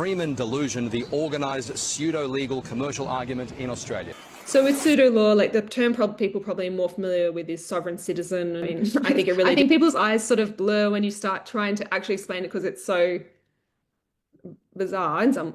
Freeman delusion, the organised pseudo-legal commercial argument in Australia. So with pseudo-law, like the term people probably are more familiar with is sovereign citizen. I mean, I think it really, I think people's eyes sort of blur when you start trying to actually explain it because it's so bizarre in some,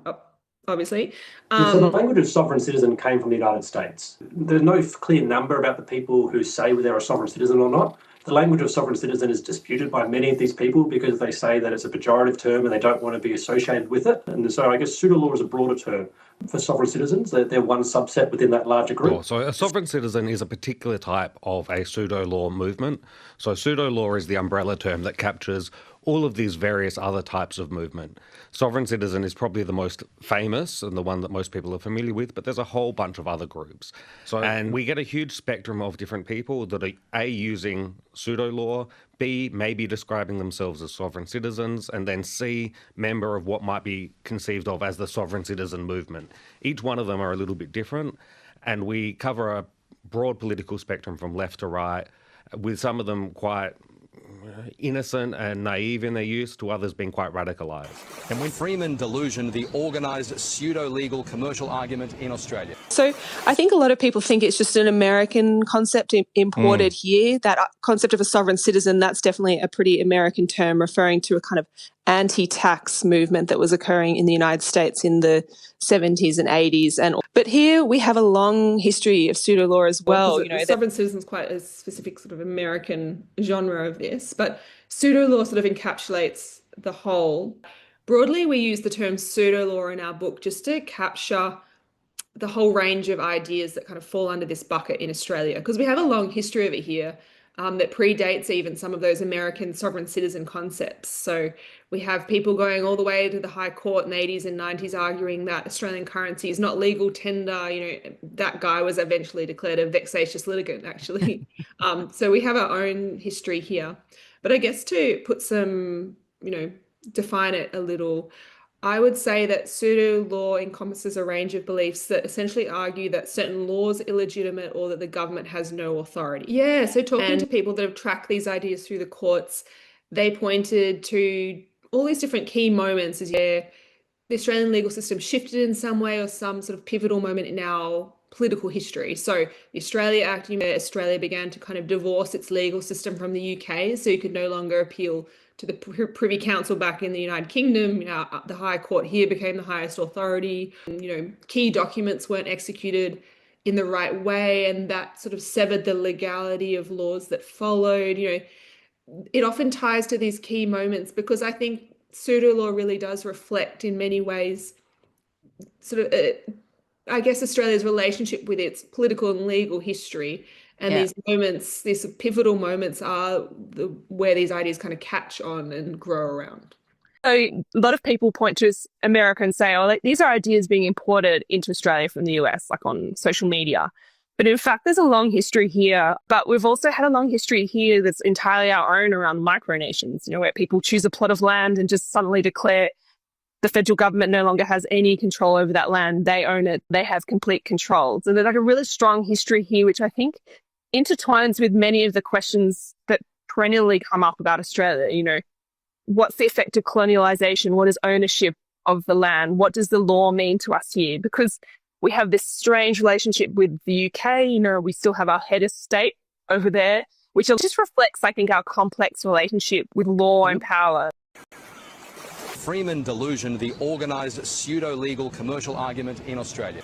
obviously. So the language of sovereign citizen came from the United States. There's no clear number about the people who say whether they're a sovereign citizen or not. The language of sovereign citizen is disputed by many of these people because they say that it's a pejorative term and they don't want to be associated with it. And so I guess pseudo-law is a broader term for sovereign citizens. They're one subset within that larger group. So a sovereign citizen is a particular type of a pseudo-law movement. So pseudo-law is the umbrella term that captures all of these various other types of movement. Sovereign citizen is probably the most famous and the one that most people are familiar with, but there's a whole bunch of other groups. And we get a huge spectrum of different people that are A, using pseudo-law, B, maybe describing themselves as sovereign citizens, and then C, member of what might be conceived of as the sovereign citizen movement. Each one of them are a little bit different, and we cover a broad political spectrum from left to right, with some of them quite innocent and naive in their use, to others being quite radicalised. And when Freeman delusion, the organised pseudo-legal commercial argument in Australia. So I think a lot of people think it's just an American concept imported here. That concept of a sovereign citizen, that's definitely a pretty American term referring to a kind of anti-tax movement that was occurring in the United States in the 70s and 80s. But here we have a long history of pseudo-law as well. You know, sovereign citizen is quite a specific sort of American genre of this, but pseudo-law sort of encapsulates the whole. Broadly, we use the term pseudo-law in our book just to capture the whole range of ideas that kind of fall under this bucket in Australia, because we have a long history of it here. That predates even some of those American sovereign citizen concepts. So we have people going all the way to the High Court in the 80s and 90s arguing that Australian currency is not legal tender. You know, that guy was eventually declared a vexatious litigant, actually. So we have our own history here. But I guess to put some, define it a little, I would say that pseudo-law encompasses a range of beliefs that essentially argue that certain laws are illegitimate or that the government has no authority. Yeah, so talking to people that have tracked these ideas through the courts, they pointed to all these different key moments as where the Australian legal system shifted in some way or some sort of pivotal moment in our political history. So the Australia Act, Australia began to kind of divorce its legal system from the UK, so you could no longer appeal to the Privy Council back in the United Kingdom. The High Court here became the highest authority. Key documents weren't executed in the right way, and that sort of severed the legality of laws that followed. It often ties to these key moments because I think pseudo-law really does reflect in many ways sort of, I guess, Australia's relationship with its political and legal history. And these moments, these pivotal moments are where these ideas kind of catch on and grow around. So a lot of people point to America and say, these are ideas being imported into Australia from the US, like on social media. But in fact, there's a long history here. But we've also had a long history here that's entirely our own around micronations, where people choose a plot of land and just suddenly declare the federal government no longer has any control over that land. They own it. They have complete control. So there's like a really strong history here, which I think intertwines with many of the questions that perennially come up about Australia. What's the effect of colonialisation? What is ownership of the land? What does the law mean to us here? Because we have this strange relationship with the UK. We still have our head of state over there, which just reflects, I think, our complex relationship with law and power. Freeman delusion, the organised pseudo-legal commercial argument in Australia.